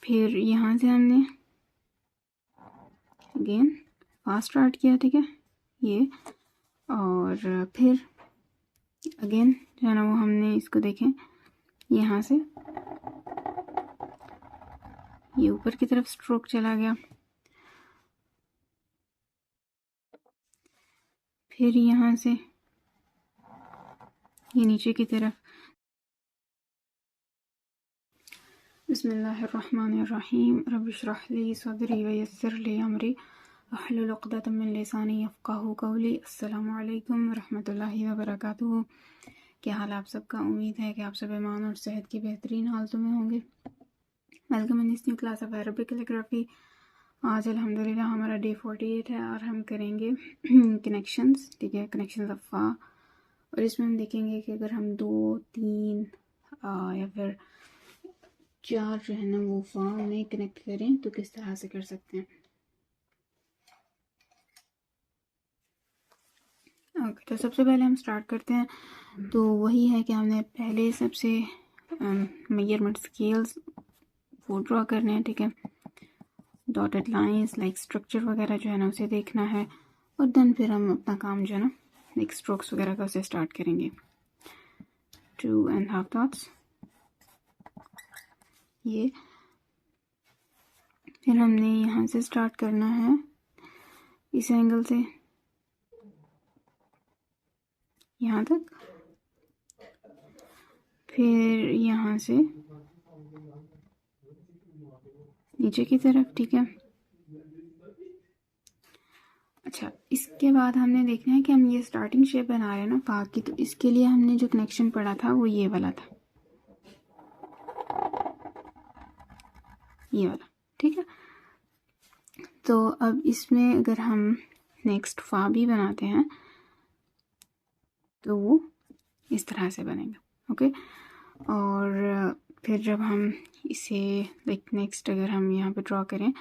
फिर यहाँ से हमने अगेन फास्ट स्टार्ट किया, ठीक है ये, और फिर अगेन जो है ना वो हमने इसको देखें यहाँ से ये ऊपर की तरफ स्ट्रोक चला गया, फिर यहाँ से ये नीचे की तरफ। बिस्मिल्लाहिर्रहमानिर्रहीम रब्बि इश्रह ली सदरी व यस्सिर ली अमरी अहलुल उक़दतम मिन लिसानी यफ़क़हू क़ौली। अस्सलामु अलैकुम रहमतुल्लाहि व बरकातुहू। क्या हाल आप सबका? उम्मीद है कि आप सब ईमान और सेहत की बेहतरीन हालतों में होंगे। Welcome in this new class of Arabic calligraphy. आज अल्हम्दुलिल्लाह हमारा डे 48 है और हम करेंगे कनेक्शंस, ठीक है, कनेक्शंस ऑफ फा। और इसमें हम देखेंगे कि अगर हम 2, 3 या फिर 4 जो है ना वो फा में कनेक्ट करें तो किस तरह से कर सकते हैं। ओके, तो सबसे पहले हम स्टार्ट करते हैं। तो वही है कि हमने पहले सबसे मेजरमेंट स्केल्स वो ड्रॉ करने हैं, ठीक है, डॉटेड लाइंस लाइक स्ट्रक्चर वगैरह जो है ना उसे देखना है, और देन फिर हम अपना काम जो है ना लाइक स्ट्रोक्स वगैरह का उसे स्टार्ट करेंगे। 2.5 डॉट्स ये, फिर हमने यहाँ से स्टार्ट करना है इस एंगल से यहाँ तक, फिर यहाँ से नीचे की तरफ, ठीक है। अच्छा, इसके बाद हमने देखना है कि हम ये स्टार्टिंग शेप बना रहे हैं ना फा की, तो इसके लिए हमने जो कनेक्शन पढ़ा था वो ये वाला था, ये वाला, ठीक है। तो अब इसमें अगर हम नेक्स्ट फा भी बनाते हैं तो वो इस तरह से बनेगा, ओके। और फिर जब हम इसे लाइक नेक्स्ट अगर हम यहाँ पे ड्रॉ करें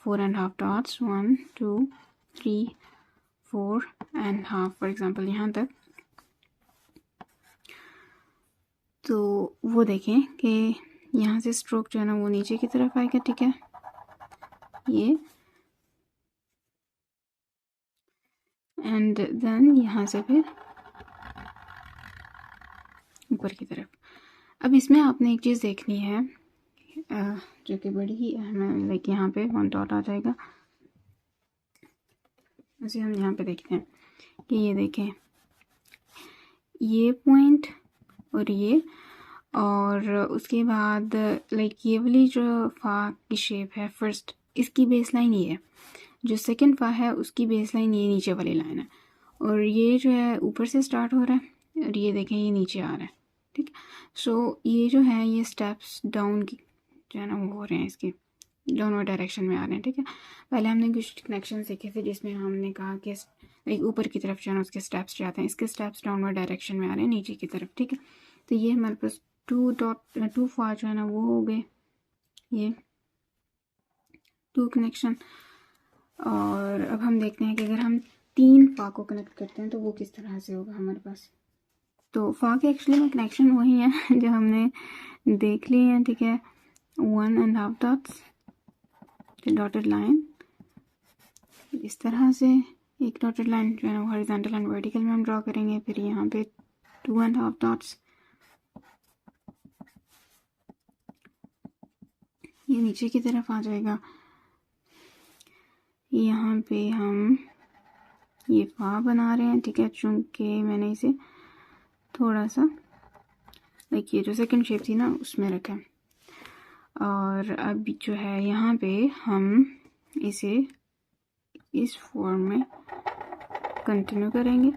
4.5 डॉट्स, 1 2 3 4.5 फॉर एग्जांपल यहाँ तक, तो वो देखें कि यहाँ से स्ट्रोक जो है ना वो नीचे की तरफ आएगा, ठीक है ये, एंड देन यहाँ से फिर ऊपर की तरफ। अब इसमें आपने एक चीज़ देखनी है जो कि बड़ी ही अहम है, लाइक यहाँ पे 1 डॉट आ जाएगा, उसे हम यहाँ पे देखते हैं कि ये देखें ये पॉइंट और ये, और उसके बाद लाइक ये वाली जो फा की शेप है फर्स्ट, इसकी बेस लाइन ये है, जो सेकंड फा है उसकी बेस लाइन ये नीचे वाली लाइन है, और ये जो है ऊपर से स्टार्ट हो रहा है और ये देखें ये नीचे आ रहा है, ठीक। सो ये जो है ये स्टेप्स डाउन की जो है ना वो हो रहे हैं, इसके दोनों डायरेक्शन में आ रहे हैं, ठीक है। पहले हमने कुछ कनेक्शन सीखे थे जिसमें हमने कहा कि लाइक ऊपर की तरफ जो है ना उसके स्टेप्स जाते हैं, इसके स्टेप्स डाउनवर्ड डायरेक्शन में आ रहे हैं नीचे की तरफ, ठीक है। तो ये हमारे पास 2 फा जो है ना वो हो गए, ये 2 कनेक्शन। और अब हम देखते हैं कि अगर हम 3 फा को कनेक्ट करते हैं तो वो किस तरह से होगा हमारे पास। तो फा के एक्चुअली में कनेक्शन वही है जो हमने देख लिए हैं, ठीक है। 1.5 डॉट्स, डॉटेड लाइन इस तरह से, एक डॉटेड लाइन जो है ना हॉरिजॉन्टल एंड वर्टिकल में हम ड्रॉ करेंगे, फिर यहाँ पे 2.5 डॉट्स, ये नीचे की तरफ आ जाएगा। यहाँ पे हम ये फा बना रहे हैं, ठीक है, चूंकि मैंने इसे थोड़ा सा लाइक ये जो सेकंड शेप थी ना उसमें रखा है। और अब जो है यहाँ पे हम इसे इस फॉर्म में कंटिन्यू करेंगे,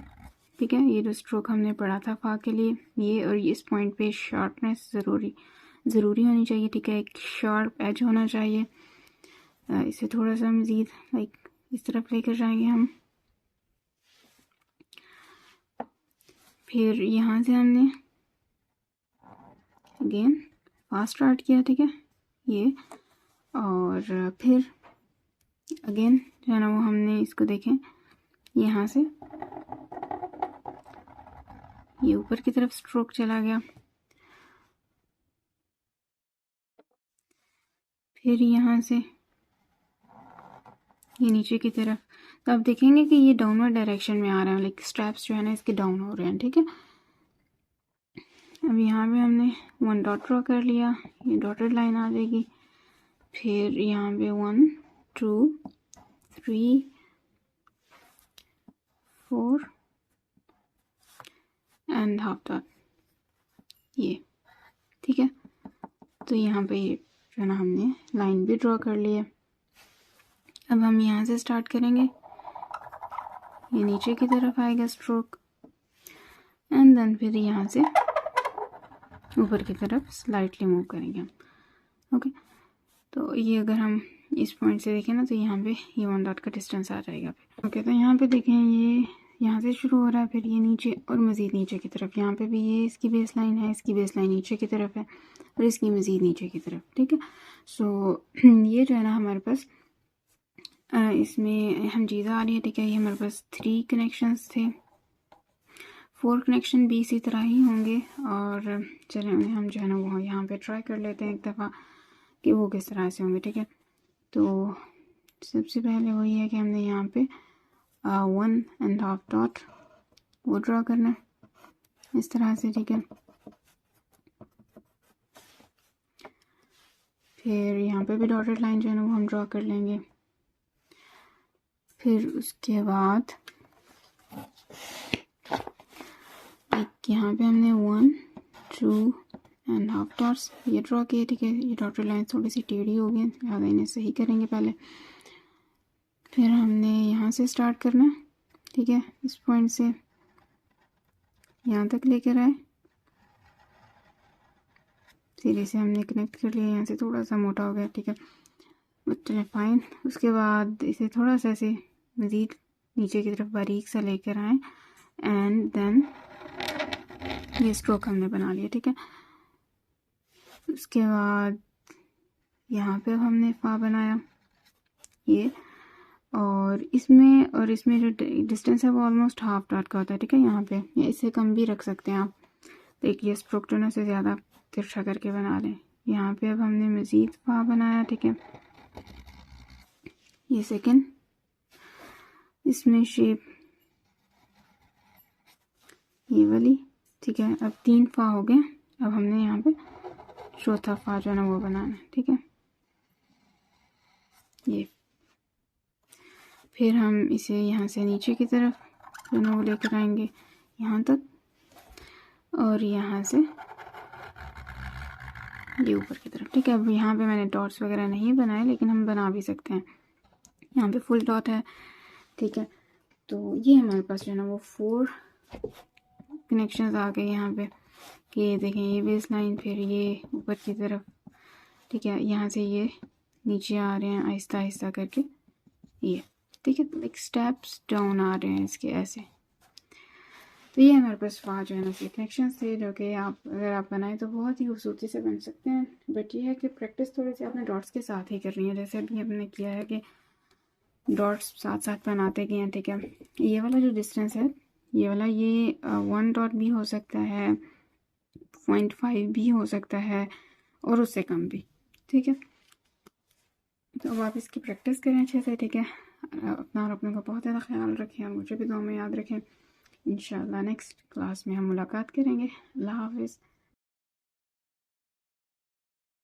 ठीक है। ये जो स्ट्रोक हमने पढ़ा था फा के लिए ये, और इस पॉइंट पे शार्पनेस ज़रूरी होनी चाहिए, ठीक है, एक शार्प एज होना चाहिए। इसे थोड़ा सा मज़ीद लाइक इस तरफ लेकर जाएंगे हम। फिर यहाँ से हमने अगेन फास्ट स्टार्ट किया, ठीक है ये, और फिर अगेन जो है ना वो हमने इसको देखें यहाँ से ये ऊपर की तरफ स्ट्रोक चला गया, फिर यहाँ से ये नीचे की तरफ, तो आप देखेंगे कि ये डाउनवर्ड डायरेक्शन में आ रहा है, लाइक स्ट्रैप्स जो है ना इसके डाउन हो रहे हैं, ठीक है। अब यहाँ पे हमने 1 डॉट ड्रॉ कर लिया, ये डॉटेड लाइन आ जाएगी। फिर यहाँ पे 1 2 3 4 एंड हाफ डॉट, ये ठीक है। तो यहाँ पे ये जो है ना हमने लाइन भी ड्रॉ कर ली है। अब हम यहाँ से स्टार्ट करेंगे, ये नीचे की तरफ आएगा स्ट्रोक, एंड देन फिर यहाँ से ऊपर की तरफ स्लाइटली मूव करेंगे हम, ओके। तो ये अगर हम इस पॉइंट से देखें ना, तो यहाँ पे ये 1 डॉट का डिस्टेंस आ जाएगा, ओके। तो यहाँ पे देखें ये यहाँ से शुरू हो रहा है, फिर ये नीचे और मज़ीद नीचे की तरफ, यहाँ पे भी ये इसकी बेस लाइन है, इसकी बेस लाइन नीचे की तरफ है और इसकी मज़ीद नीचे की तरफ, ठीक है। सो ये जो है ना हमारे पास इसमें हम चीज़ें आ रही है, ठीक है। ये हमारे पास 3 कनेक्शंस थे, 4 कनेक्शन भी इसी तरह ही होंगे, और चलें उन्हें हम जो है ना वो यहाँ पे ट्राई कर लेते हैं एक दफ़ा कि वो किस तरह से होंगे, ठीक है। तो सबसे पहले वही है कि हमने यहाँ पे 1.5 डॉट वो ड्रॉ करना है इस तरह से, ठीक है। फिर यहाँ पे भी डॉटेड लाइन जो है ना वो हम ड्रॉ कर लेंगे। फिर उसके बाद एक यहाँ पे हमने 1 2.5 डॉट्स ये ड्रॉ किए, ठीक है। ये डॉटेड लाइन थोड़ी सी टेढ़ी हो गई, ज़्यादा इन्हें सही करेंगे पहले। फिर हमने यहाँ से स्टार्ट करना, ठीक है, इस पॉइंट से यहाँ तक लेकर आए, फिर इसे हमने कनेक्ट कर लिया, यहाँ से थोड़ा सा मोटा हो गया, ठीक है, बट चलिए फाइन। उसके बाद इसे थोड़ा सा ऐसे मज़ीद नीचे की तरफ बारीक सा लेकर आए, एंड देन ये स्ट्रोक हमने बना लिया, ठीक है। उसके बाद यहाँ पे हमने फा बनाया ये, और इसमें जो डिस्टेंस है वो ऑलमोस्ट हाफ डॉट का होता है, ठीक है। यहाँ पे या इससे कम भी रख सकते हैं आप, देखिए स्ट्रोक टोनर से ज़्यादा तिरछा करके बना लें। यहाँ पे अब हमने मज़ीद फा बनाया, ठीक है। ये सेकंड, इसमें शेप ये वाली, ठीक है। अब 3 फा हो गए, अब हमने यहाँ पे चौथा फा जो है ना वो बनाना है, ठीक है। ये फिर हम इसे यहाँ से नीचे की तरफ जो है ना वो लेकर आएंगे यहाँ तक, और यहाँ से ये ऊपर की तरफ, ठीक है। अब यहाँ पे मैंने डॉट्स वगैरह नहीं बनाए, लेकिन हम बना भी सकते हैं। यहाँ पे फुल डॉट है, ठीक है। तो ये हमारे पास जो है ना वो 4 कनेक्शंस आ गए यहाँ पे, कि ये देखें ये बेस लाइन, फिर ये ऊपर की तरफ, ठीक है। यहाँ से ये नीचे आ रहे हैं आहिस्ता आहिस्ता करके, ये ठीक है, लाइक स्टेप्स डाउन आ रहे हैं इसके ऐसे। तो ये हमारे पास 5 जो है ना कनेक्शन थे, जो कि आप अगर आप बनाएं तो बहुत ही खूबसूरती से बन सकते हैं। बट ये है कि प्रैक्टिस थोड़ी सी आपने डॉट्स के साथ ही करनी है, जैसे अभी हमने किया है कि डॉट्स साथ साथ बनाते गए हैं, ठीक है। ये वाला जो डिस्टेंस है, ये वाला, ये 1 डॉट भी हो सकता है, 0.5 भी हो सकता है, और उससे कम भी, ठीक है। तो अब आप इसकी प्रैक्टिस करें अच्छे से, ठीक है। अपना और अपने का बहुत ज़्यादा ख्याल रखें, और मुझे भी दुआ में याद रखें। इंशाल्लाह नेक्स्ट क्लास में हम मुलाकात करेंगे। अल्लाह हाफ़िज़।